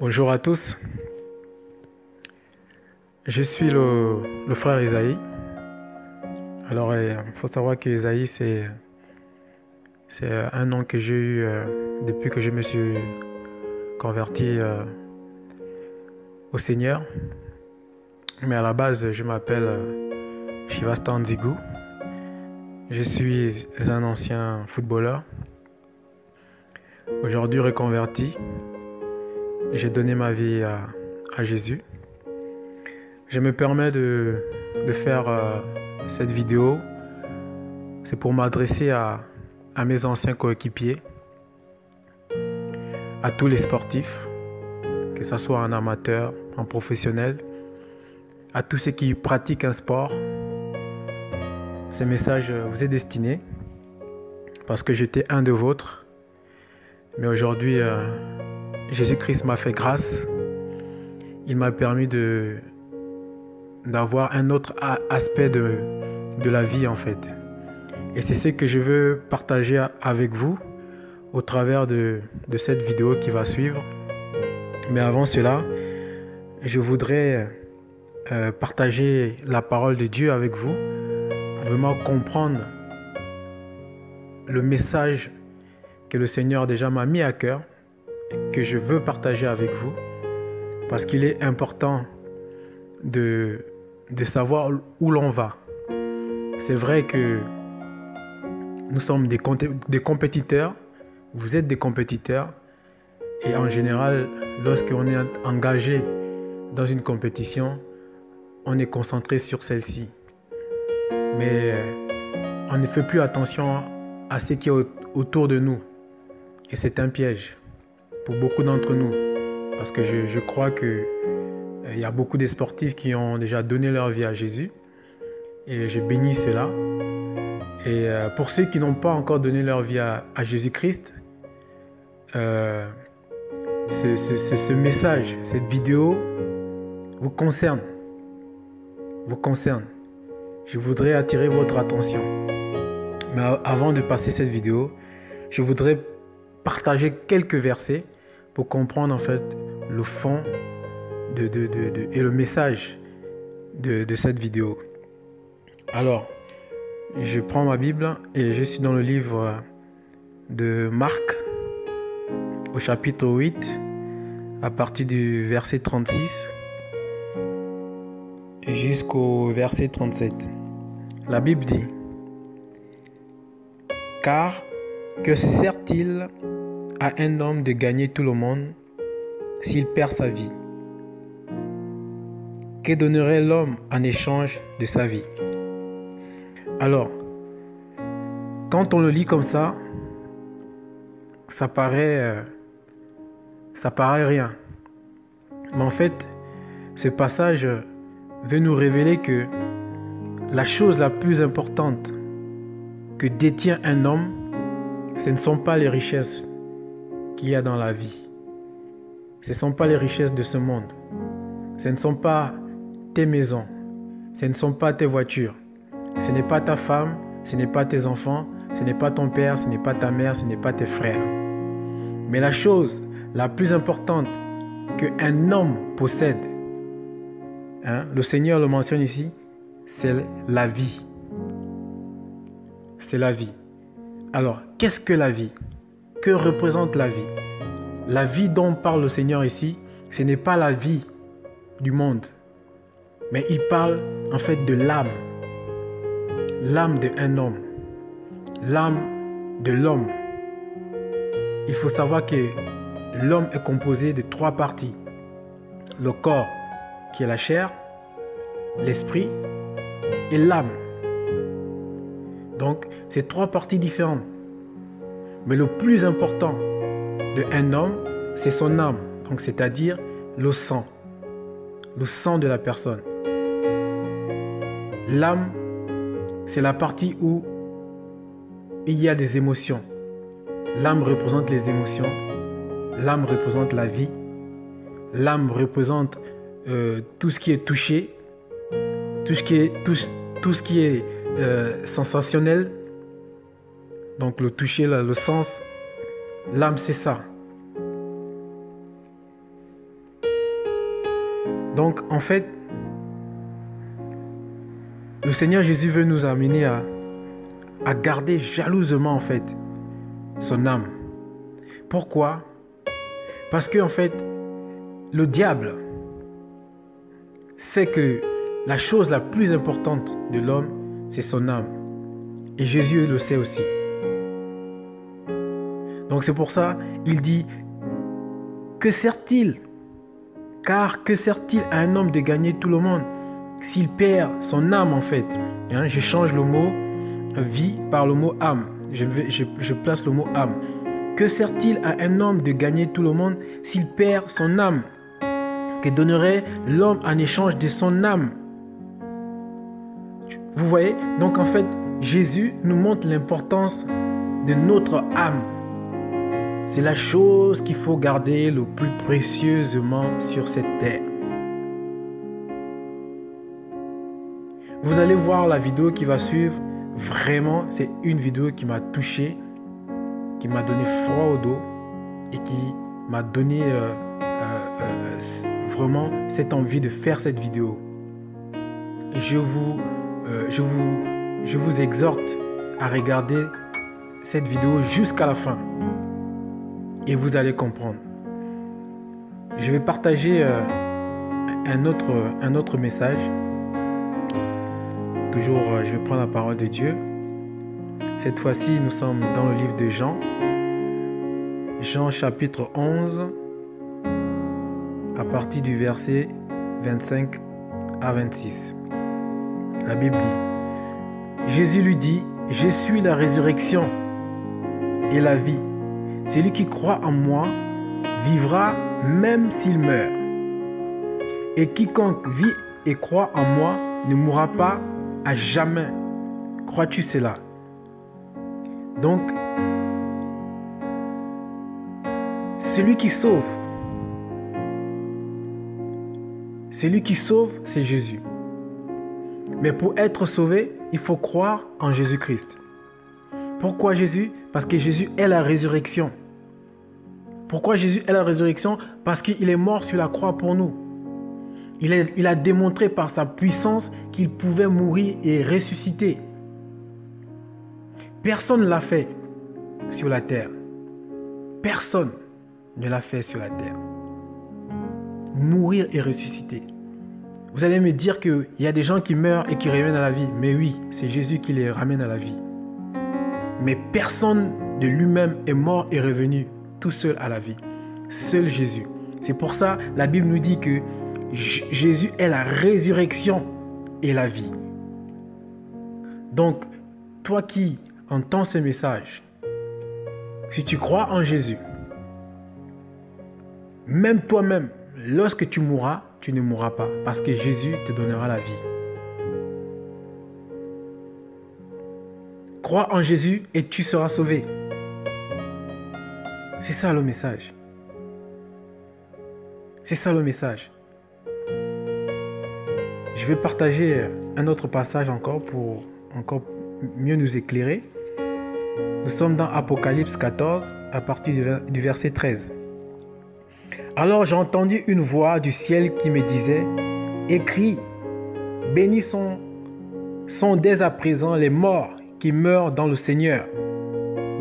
Bonjour à tous, je suis le frère Isaïe. Alors, il faut savoir qu'Isaïe, c'est un nom que j'ai eu depuis que je me suis converti au Seigneur. Mais à la base, je m'appelle Shivastan Nzigou. Je suis un ancien footballeur. Aujourd'hui reconverti, j'ai donné ma vie à Jésus. Je me permets de faire cette vidéo. C'est pour m'adresser à mes anciens coéquipiers, à tous les sportifs, que ce soit en amateur, en professionnel, à tous ceux qui pratiquent un sport. Ce message vous est destiné parce que j'étais un de vôtres. Mais aujourd'hui, Jésus-Christ m'a fait grâce. Il m'a permis d'avoir un autre aspect de la vie en fait. Et c'est ce que je veux partager avec vous au travers de cette vidéo qui va suivre. Mais avant cela, je voudrais partager la parole de Dieu avec vous pour vraiment comprendre le message que le Seigneur déjà m'a mis à cœur et que je veux partager avec vous parce qu'il est important de savoir où l'on va. C'est vrai que nous sommes des compétiteurs, vous êtes des compétiteurs et en général, lorsqu'on est engagé dans une compétition, on est concentré sur celle-ci. Mais on ne fait plus attention à ce qui est autour de nous. Et c'est un piège pour beaucoup d'entre nous. Parce que je crois qu'il y a beaucoup de sportifs qui ont déjà donné leur vie à Jésus. Et je bénis cela. Et pour ceux qui n'ont pas encore donné leur vie à Jésus-Christ, ce message, cette vidéo vous concerne. Vous concerne. Je voudrais attirer votre attention. Mais avant de passer cette vidéo, je voudrais partager quelques versets pour comprendre en fait le fond et le message de cette vidéo. Alors, je prends ma Bible et je suis dans le livre de Marc au chapitre 8 à partir du verset 36 jusqu'au verset 37. La Bible dit: car que sert-il à un homme de gagner tout le monde s'il perd sa vie? Que donnerait l'homme en échange de sa vie? Alors, quand on le lit comme ça paraît rien. Mais en fait, ce passage veut nous révéler que la chose la plus importante que détient un homme, ce ne sont pas les richesses qu'il y a dans la vie. Ce ne sont pas les richesses de ce monde. Ce ne sont pas tes maisons. Ce ne sont pas tes voitures. Ce n'est pas ta femme. Ce n'est pas tes enfants. Ce n'est pas ton père. Ce n'est pas ta mère. Ce n'est pas tes frères. Mais la chose la plus importante qu'un homme possède, le Seigneur le mentionne ici, c'est la vie. C'est la vie. Alors, qu'est-ce que la vie? Que représente la vie? La vie dont parle le Seigneur ici, ce n'est pas la vie du monde, mais il parle en fait de l'âme. L'âme d'un homme. L'âme de l'homme. Il faut savoir que l'homme est composé de 3 parties. Le corps, qui est la chair, l'esprit et l'âme. Donc, c'est 3 parties différentes. Mais le plus important d'un homme, c'est son âme. Donc, c'est-à-dire le sang. Le sang de la personne. L'âme, c'est la partie où il y a des émotions. L'âme représente les émotions. L'âme représente la vie. L'âme représente tout ce qui est touché. Tout ce qui est sensationnel. Donc le toucher, le sens. L'âme, c'est ça. Donc, en fait, le Seigneur Jésus veut nous amener à garder jalousement, en fait, son âme. Pourquoi? Parce que, en fait, le diable sait que la chose la plus importante de l'homme, c'est son âme. Et Jésus le sait aussi. Donc c'est pour ça, il dit, que sert-il? Car que sert-il à un homme de gagner tout le monde s'il perd son âme en fait? Je change le mot vie par le mot âme. Je place le mot âme. Que sert-il à un homme de gagner tout le monde s'il perd son âme? Que donnerait l'homme en échange de son âme? Vous voyez? Donc en fait, Jésus nous montre l'importance de notre âme. C'est la chose qu'il faut garder le plus précieusement sur cette terre. Vous allez voir la vidéo qui va suivre. Vraiment, c'est une vidéo qui m'a touché, qui m'a donné froid au dos et qui m'a donné vraiment cette envie de faire cette vidéo. Je vous exhorte à regarder cette vidéo jusqu'à la fin. Et vous allez comprendre. Je vais partager un autre message. Toujours, je vais prendre la parole de Dieu. Cette fois-ci, nous sommes dans le livre de Jean. Jean chapitre 11, à partir du verset 25 à 26. La Bible dit, Jésus lui dit, « Je suis la résurrection et la vie. Celui qui croit en moi vivra même s'il meurt. Et quiconque vit et croit en moi ne mourra pas à jamais. Crois-tu cela? » Donc, celui qui sauve, c'est Jésus. Mais pour être sauvé, il faut croire en Jésus-Christ. Pourquoi Jésus? Parce que Jésus est la résurrection. Pourquoi Jésus est la résurrection? Parce qu'il est mort sur la croix pour nous. Il a démontré par sa puissance qu'il pouvait mourir et ressusciter. Personne ne l'a fait sur la terre. Personne ne l'a fait sur la terre. Mourir et ressusciter. Vous allez me dire qu'il y a des gens qui meurent et qui reviennent à la vie. Mais oui, c'est Jésus qui les ramène à la vie. Mais personne de lui-même est mort et revenu tout seul à la vie. Seul Jésus. C'est pour ça la Bible nous dit que Jésus est la résurrection et la vie. Donc, toi qui entends ce message, si tu crois en Jésus, même toi-même, lorsque tu mourras, tu ne mourras pas parce que Jésus te donnera la vie. Crois en Jésus et tu seras sauvé. C'est ça le message. C'est ça le message. Je vais partager un autre passage encore pour encore mieux nous éclairer. Nous sommes dans Apocalypse 14 à partir du verset 13. Alors j'ai entendu une voix du ciel qui me disait, « Écris, bénis sont dès à présent les morts qui meurent dans le Seigneur.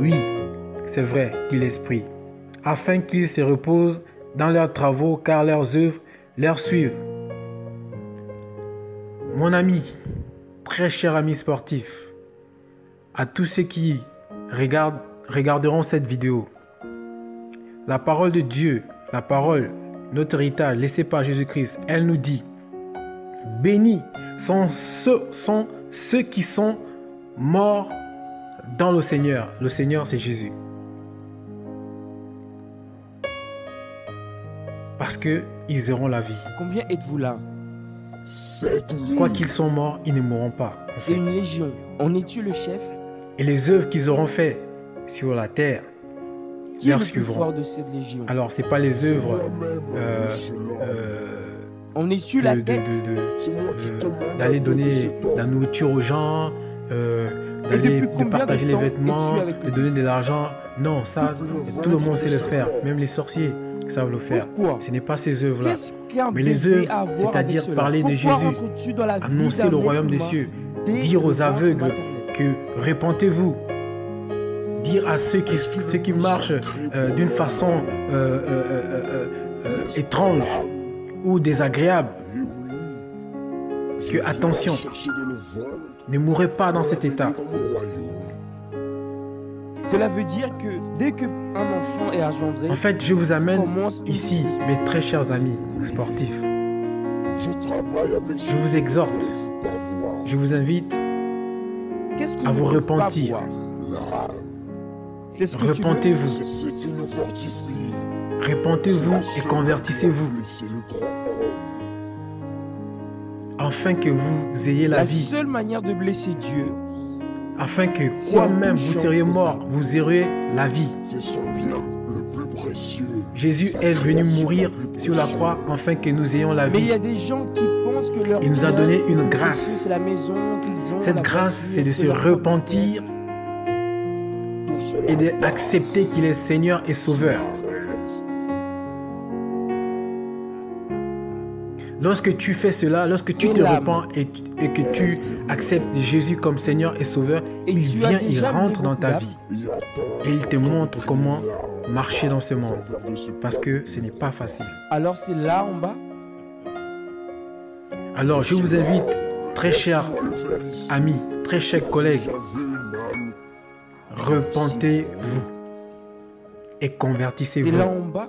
Oui, c'est vrai, dit l'Esprit, afin qu'ils se reposent dans leurs travaux, car leurs œuvres leur suivent. » Mon ami, très cher ami sportif, à tous ceux qui regarderont cette vidéo, la parole de Dieu, la parole, notre héritage laissé par Jésus-Christ, elle nous dit, bénis sont ceux qui sont morts dans le Seigneur. Le Seigneur, c'est Jésus. Parce qu'ils auront la vie. Combien êtes-vous là? Quoi qu'ils sont morts, ils ne mourront pas. C'est une légion. En es-tu le chef? Et les œuvres qu'ils auront faites sur la terre, qui est le plus fort de cette légion? Alors, ce n'est pas les œuvres en es-tu la tête? D'aller donner la nourriture aux gens, de partager les vêtements, de donner de l'argent. Non, ça, tout le monde sait le faire, même les sorciers. savent le faire. Pourquoi? Ce n'est pas ces œuvres-là. Qu'est-ce qu'un Mais les bébé œuvres, a à voir avec c'est-à-dire cela? parler de Pourquoi Jésus, rentres-tu dans la vie annoncer d'un le royaume être des humain cieux, dès dire le aux ventre aveugles maternel? que répentez-vous, dire à ceux qui marchent d'une façon étrange ou désagréable que attention, ne mourrez pas dans cet état. Cela veut dire que dès qu'un enfant est engendré, En fait, je vous amène commence une ici, vie. mes très chers amis sportifs. Je vous exhorte, je vous invite Qu'est-ce qu'ils à ne vous peuvent pas repentir. voir? C'est ce que tu veux. Repentez-vous, repentez-vous et convertissez-vous, afin que vous ayez la La vie, seule manière de blesser Dieu, afin que c'est en quoi même vous touchant seriez aux mort, âmes. vous aurez la vie. C'est son bien le plus précieux. Jésus est venu mourir sur la croix afin que nous ayons la Mais il y vie. a des gens qui pensent que leur Il nous a bien donné une le plus grâce. précieux, c'est la maison qu'ils ont, Cette la grâce, voiture, c'est de se leur repentir et d'accepter qu'il est Seigneur et Sauveur. Lorsque tu fais cela, lorsque tu Et te l'âme. repens et que tu acceptes Jésus comme Seigneur et Sauveur, Et il tu as vient, il déjà rentre mis dans ta beaucoup vie et il te montre comment marcher dans ce monde. Parce que ce n'est pas facile. Alors c'est là en bas. Alors je vous invite, très chers amis, très chers collègues, repentez-vous et C'est convertissez-vous. là en bas.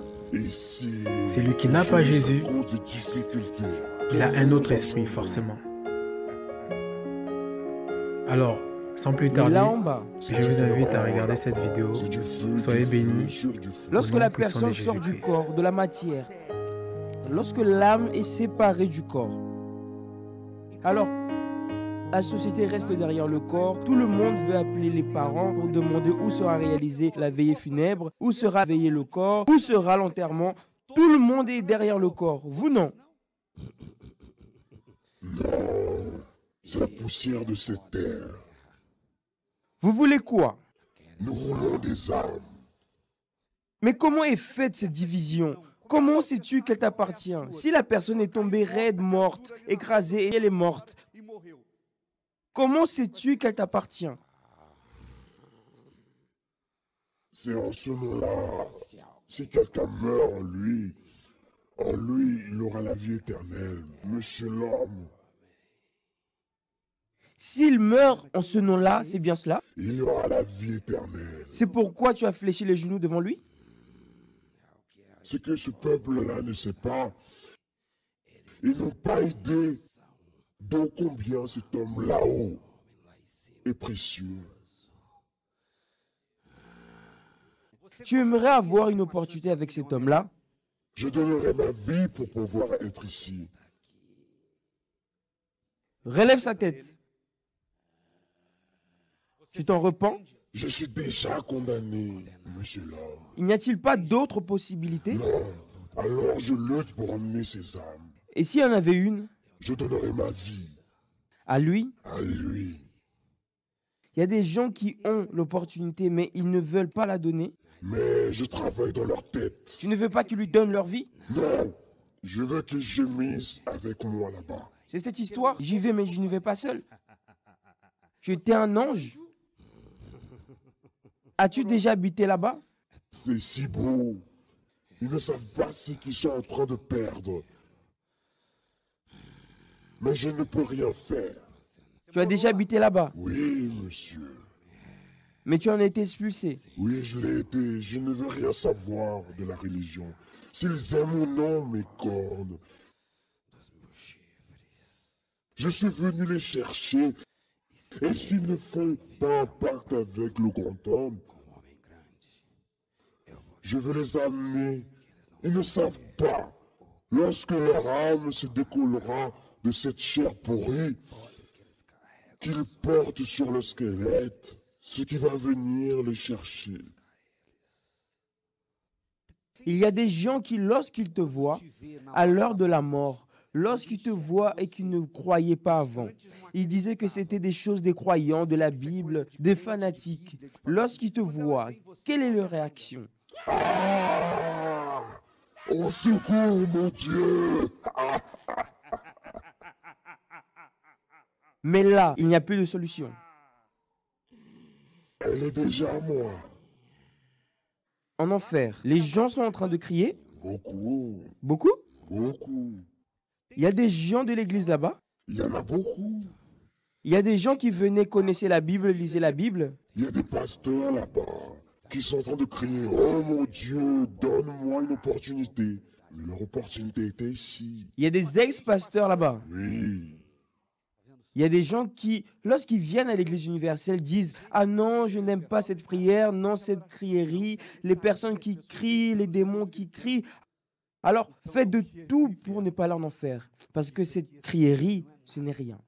Celui qui n'a pas Jésus, il a un autre esprit forcément. Alors, sans plus Mais tarder, là en bas. je vous invite à regarder cette vidéo. Soyez bénis. Lorsque Au nom la puissant de personne sort du Jésus-Christ. corps, de la matière, lorsque l'âme est séparée du corps, alors la société reste derrière le corps. Tout le monde veut appeler les parents pour demander où sera réalisée la veillée funèbre, où sera veillé le corps, où sera l'enterrement. Tout le monde est derrière le corps. Vous non. Non, c'est la poussière de cette terre. Vous voulez quoi? Nous voulons des âmes. Mais comment est faite cette division? Comment sais-tu qu'elle t'appartient? Si la personne est tombée raide, morte, écrasée et elle est morte, comment sais-tu qu'elle t'appartient? C'est en ce moment-là. Si quelqu'un meurt en lui, il aura la vie éternelle. Monsieur l'homme, S'il meurt en ce nom-là, c'est bien cela? il aura la vie éternelle. C'est pourquoi tu as fléchi les genoux devant lui? Ce que ce peuple-là ne sait pas, ils n'ont pas idée de combien cet homme là-haut est précieux. Tu aimerais avoir une opportunité avec cet homme-là? Je donnerai ma vie pour pouvoir être ici. Relève sa tête. Tu t'en repens? Je suis déjà condamné, monsieur l'homme. Il n'y a-t-il pas d'autres possibilités? Non, alors je lutte pour emmener ces âmes. Et s'il y en avait une? Je donnerai ma vie À lui? à lui. Il y a des gens qui ont l'opportunité, mais ils ne veulent pas la donner. Mais je travaille dans leur tête. Tu ne veux pas qu'ils lui donnent leur vie? Non, je veux qu'ils gémissent avec moi là-bas. C'est cette histoire? J'y vais, mais je ne vais pas seul. Tu étais un ange? As-tu déjà habité là-bas? C'est si beau. Ils ne savent pas ce qu'ils sont en train de perdre. Mais je ne peux rien faire. Tu as déjà habité là-bas, Oui, monsieur. mais tu en as été expulsé. Oui, je l'ai été. Je ne veux rien savoir de la religion. S'ils aiment ou non mes cornes. Je suis venu les chercher. Et s'ils ne font pas un pacte avec le grand homme, je veux les amener. Ils ne savent pas. Lorsque leur âme se décollera de cette chair pourrie qu'ils portent sur le squelette, ce qui va venir les chercher. Il y a des gens qui, lorsqu'ils te voient, à l'heure de la mort, lorsqu'ils te voient et qu'ils ne croyaient pas avant, ils disaient que c'était des choses des croyants, de la Bible, des fanatiques. Lorsqu'ils te voient, quelle est leur réaction? Ah! Au secours, mon Dieu! Mais là, il n'y a plus de solution. Elle est déjà à moi. En enfer, les gens sont en train de crier. Beaucoup, Beaucoup? beaucoup. Il y a des gens de l'église là-bas. Il y en a beaucoup. Il y a des gens qui venaient, connaissaient la Bible, lisaient la Bible. Il y a des pasteurs là-bas qui sont en train de crier, oh mon Dieu, donne-moi une opportunité. Mais leur opportunité était ici. Il y a des ex-pasteurs là-bas. Oui. Il y a des gens qui, lorsqu'ils viennent à l'église universelle, disent « Ah non, je n'aime pas cette prière, non, cette crierie, les personnes qui crient, les démons qui crient. » Alors, faites de tout pour ne pas aller en enfer. Parce que cette crierie, ce n'est rien.